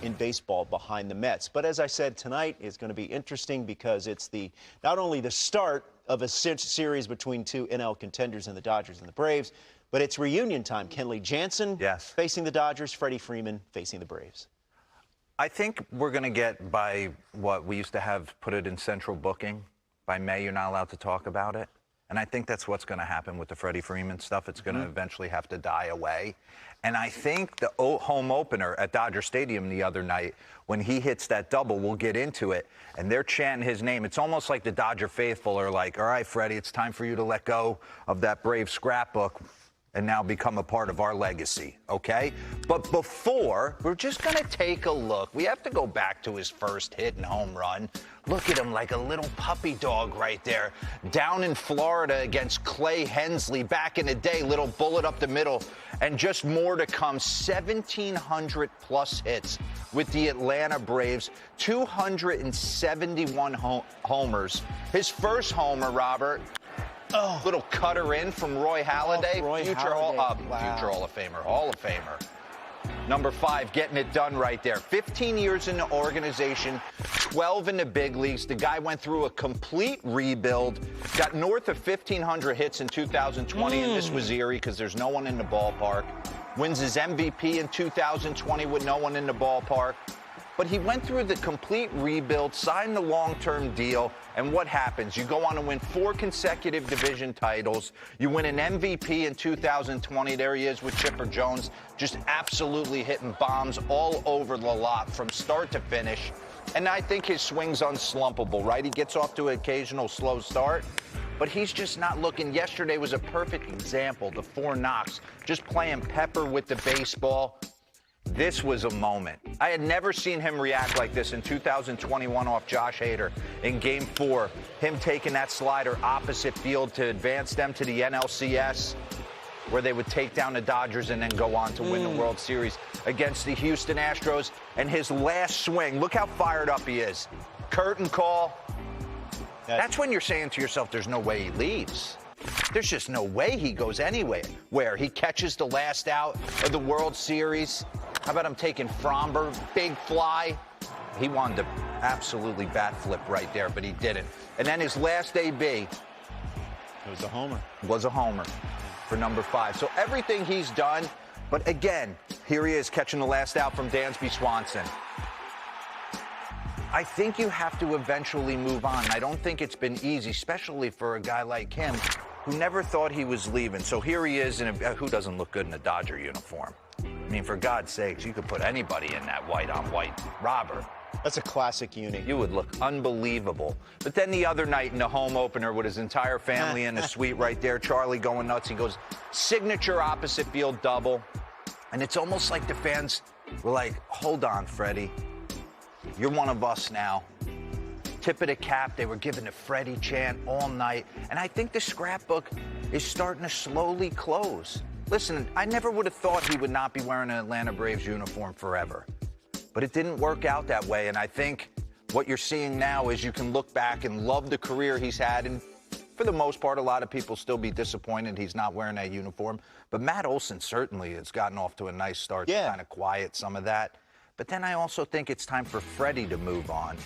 in baseball behind the Mets. But as I said, tonight is going to be interesting because it's not only the start of a series between two NL contenders in the Dodgers and the Braves, but it's reunion time. Kenley Jansen facing the Dodgers, Freddie Freeman facing the Braves. I think we're going to get by what we used to have put it in central booking. By May, you're not allowed to talk about it. And I think that's what's going to happen with the Freddie Freeman stuff. It's going to eventually have to die away. And I think the home opener at Dodger Stadium the other night, when he hits that double, we'll get into it, and they're chanting his name. It's almost like the Dodger faithful are like, all right, Freddie, it's time for you to let go of that Brave scrapbook and now become a part of our legacy, okay? But before, we're just going to take a look. We have to go back to his first hit and home run. Look at him like a little puppy dog right there. Down in Florida against Clay Hensley back in the day, little bullet up the middle. And just more to come, 1,700-plus hits with the Atlanta Braves, 271 homers. His first homer, Robert, little cutter in from Roy Halladay, future Hall of Famer. Number 5, getting it done right there. 15 years in the organization, 12 in the big leagues. The guy went through a complete rebuild, got north of 1,500 hits in 2020, and this was eerie because there's no one in the ballpark. Wins his MVP in 2020 with no one in the ballpark. But he went through the complete rebuild, signed the long-term deal, and what happens? You go on to win 4 consecutive division titles. You win an MVP in 2020. There he is with Chipper Jones, just absolutely hitting bombs all over the lot from start to finish. And I think his swing's unslumpable, right? He gets off to an occasional slow start, but he's just not looking. Yesterday was a perfect example, the 4 knocks, just playing pepper with the baseball. This was a moment. I had never seen him react like this in 2021 off Josh Hader in Game 4. Him taking that slider opposite field to advance them to the NLCS, where they would take down the Dodgers and then go on to win the World Series against the Houston Astros. And his last swing, look how fired up he is. Curtain call. That's when you're saying to yourself, there's no way he leaves. There's just no way he goes anywhere. Where he catches the last out of the World Series. How about him taking Fromber, big fly? He wanted to absolutely bat flip right there, but he didn't. And then his last AB. It was a homer. Was a homer for number 5. So everything he's done, but again, here he is catching the last out from Dansby Swanson. I think you have to eventually move on. I don't think it's been easy, especially for a guy like him who never thought he was leaving. So here he is, who doesn't look good in a Dodger uniform? I mean, for God's sakes, you could put anybody in that white-on-white. Robert. That's a classic uni. You would look unbelievable. But then the other night in the home opener with his entire family in the suite right there, Charlie going nuts. He goes signature opposite field double. And it's almost like the fans were like, hold on, Freddie. You're one of us now. Tip of the cap. They were giving the Freddie chant all night. And I think the scrapbook is starting to slowly close. Listen, I never would have thought he would not be wearing an Atlanta Braves uniform forever. But it didn't work out that way, and I think what you're seeing now is you can look back and love the career he's had, and for the most part, a lot of people still be disappointed he's not wearing that uniform. But Matt Olson certainly has gotten off to a nice start to kind of quiet some of that. But then I also think it's time for Freddie to move on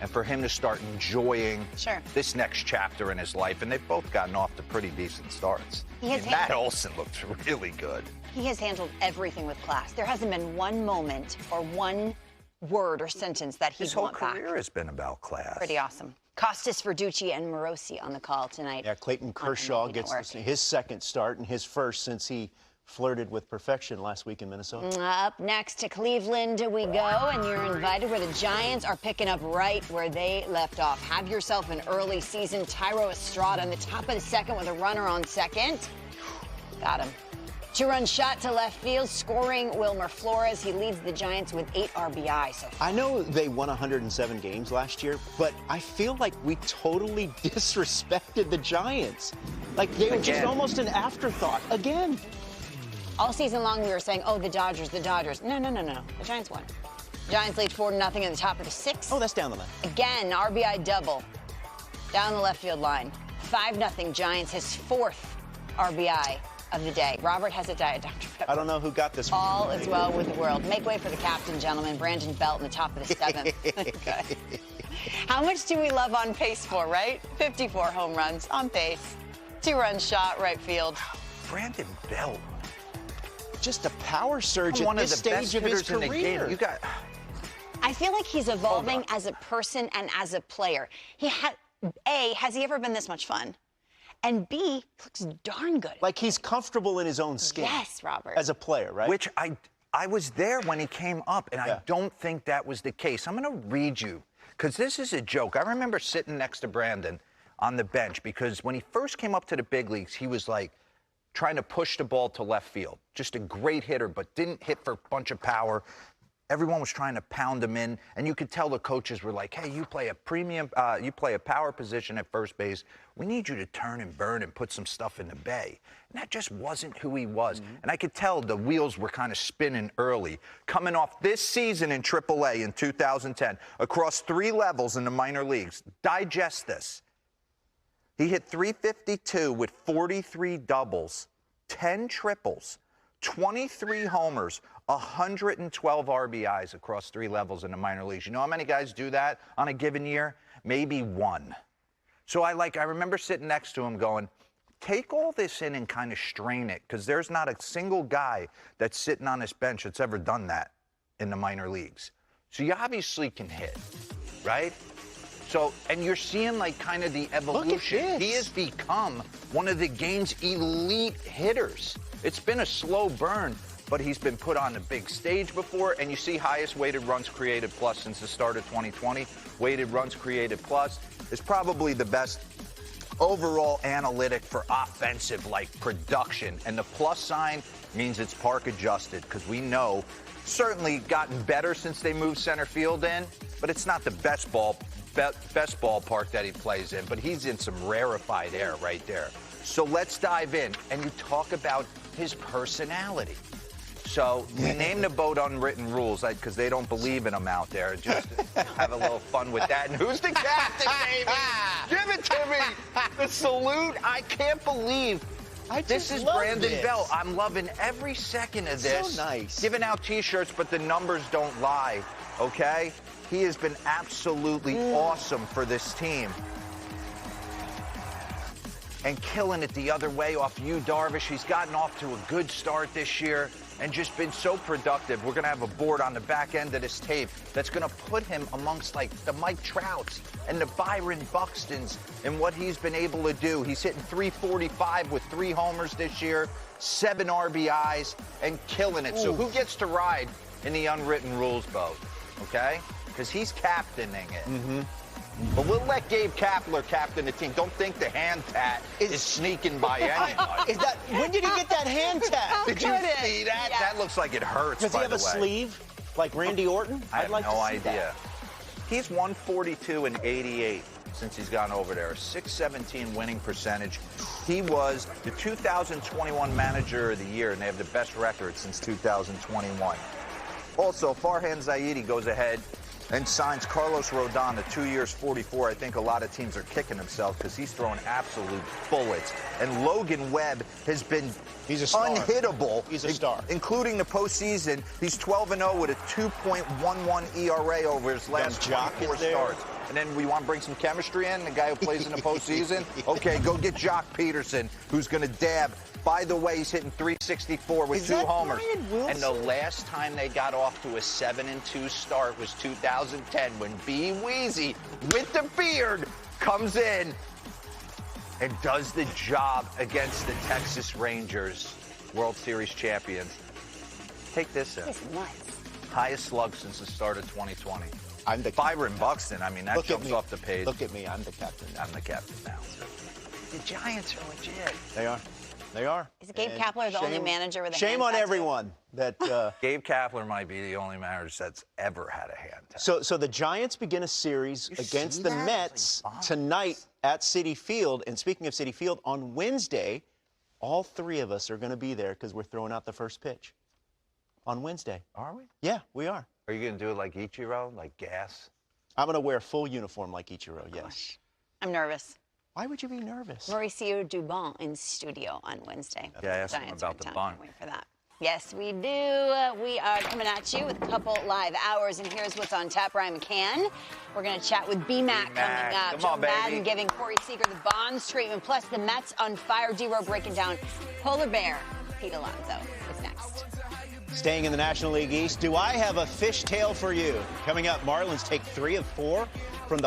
and for him to start enjoying this next chapter in his life. And they've both gotten off to pretty decent starts. Matt Olson looked really good. He has handled everything with class. There hasn't been one moment or one word or sentence that he won't back. His whole career has been about class. Pretty awesome. Costas, Verducci, and Morosi on the call tonight. Yeah, Clayton Kershaw gets his second start and his first since he flirted with perfection last week in Minnesota. Up next to Cleveland we go, and you're invited where the Giants are picking up right where they left off. Have yourself an early season. Tyro Estrada on the top of the second with a runner on second. Got him. 2-run shot to left field, scoring Wilmer Flores. He leads the Giants with 8 RBI so far. I know they won 107 games last year, but I feel like we totally disrespected the Giants. Like they were just almost an afterthought again. All season long, we were saying, oh, the Dodgers, the Dodgers. No. The Giants won. Giants lead 4-0 in the top of the 6th. Oh, that's down the line. Again, RBI double down the left field line. 5-0 Giants, his 4th RBI of the day. Robert has a Diet Dr. Pepper. I don't know who got this one. All is well with the world. Make way for the captain, gentlemen. Brandon Belt in the top of the 7th. Okay. How much do we love on pace for, right? 54 home runs on pace. 2-run shot, right field. Brandon Belt. Just a power surge One at of this the best stage of his hitters in the career. game. You got. I feel like he's evolving as a person and as a player. Has he ever been this much fun? And B, looks darn good. Like he's comfortable in his own skin. Yes, Robert. As a player, right? Which I was there when he came up, and Yeah. I don't think that was the case. I'm going to read you, because this is a joke. I remember sitting next to Brandon on the bench, because when he first came up to the big leagues, he was like trying to push the ball to left field. Just a great hitter, but didn't hit for a bunch of power. Everyone was trying to pound him in, and you could tell the coaches were like, hey, you play a power position at first base. We need you to turn and burn and put some stuff in the bay. And that just wasn't who he was. And I could tell the wheels were kind of spinning early. Coming off this season in AAA in 2010, across 3 levels in the minor leagues. Digest this. He hit .352 with 43 doubles, 10 triples, 23 homers, 112 RBIs across 3 levels in the minor leagues. You know how many guys do that on a given year? Maybe 1. So I remember sitting next to him going, take all this in and kind of strain it, because there's not a single guy that's sitting on this bench that's ever done that in the minor leagues. So you obviously can hit, right? So, and you're seeing like kind of the evolution. Look at this. He has become one of the game's elite hitters. It's been a slow burn, but he's been put on the big stage before, and you see highest weighted runs created plus since the start of 2020. Weighted runs created plus is probably the best overall analytic for offensive like production, and the plus sign means it's park adjusted, because we know certainly gotten better since they moved center field in, but it's not the best ballpark that he plays in, but he's in some rarefied air right there. So let's dive in, and you talk about his personality. So we named the boat Unwritten Rules because they don't believe in them out there. Just have a little fun with that. And who's the captain, baby? Give it to me. The salute. I can't believe this is Brandon Belt. I'm loving every second of this. So nice. Giving out T-shirts, but the numbers don't lie, okay? He has been absolutely awesome for this team. And killing it the other way off Yu Darvish. He's gotten off to a good start this year and just been so productive. We're going to have a board on the back end of this tape that's going to put him amongst like the Mike Trouts and the Byron Buxtons and what he's been able to do. He's hitting .345 with 3 homers this year, 7 RBIs, and killing it. Ooh. So who gets to ride in the Unwritten Rules boat, okay? Because he's captaining it. But we'll let Gabe Kapler captain the team. Don't think the hand tat is sneaking by anybody. When did he get that hand tat? Did you see that? Yeah. That looks like it hurts, Does he by have the a way. sleeve like Randy Orton? I have I'd like no to see idea. that. He's 142 and 88 since he's gone over there. 617 winning percentage. He was the 2021 Manager of the Year, and they have the best record since 2021. Also, Farhan Zaidi goes ahead and signs Carlos Rodon to 2 years, 44. I think a lot of teams are kicking themselves because he's throwing absolute bullets. And Logan Webb has been He's a star. unhittable. He's a star. Including the postseason. He's 12-0 with a 2.11 ERA over his last Jock 24 is there. starts. And then we want to bring some chemistry in, the guy who plays in the postseason? Okay, go get Jock Peterson, who's going to dab. By the way, he's hitting .364 with 2 homers. And the last time they got off to a 7-2 start was 2010 when B. Weezy, with the beard, comes in and does the job against the Texas Rangers, World Series champions. Take this in. He's nuts. Highest slug since the start of 2020. I'm the Byron Buxton, I mean, that Look at jumps me. off the page. Look at me. I'm the captain now. I'm the captain now. The Giants are legit. They are. They are. Is Gabe And Kapler the only manager with a Shame hand on tattoo? everyone that. Gabe Kapler might be the only manager that's ever had a hand tattoo. So the Giants begin a series against see the that? Mets Like, tonight at Citi Field. And speaking of Citi Field, on Wednesday, all 3 of us are going to be there because we're throwing out the first pitch. On Wednesday. Are we? Yeah, we are. Are you going to do it like Ichiro, like gas? I'm going to wear full uniform like Ichiro, yes. I'm nervous. Why would you be nervous? Mauricio Dubon in studio on Wednesday. Yeah, I asked him Giants about are in the town. bun. Can't wait for that. Yes, we do. We are coming at you with a couple live hours, and here's what's on tap. Ryan McCann. We're going to chat with B-Mac coming up. Come Joe on, baby. Madden giving Corey Seager the Bonds treatment, plus the Mets on fire. D-Row breaking down Polar Bear. Pete Alonso is next. Staying in the National League East, do I have a fishtail for you? Coming up, Marlins take 3 of 4 from the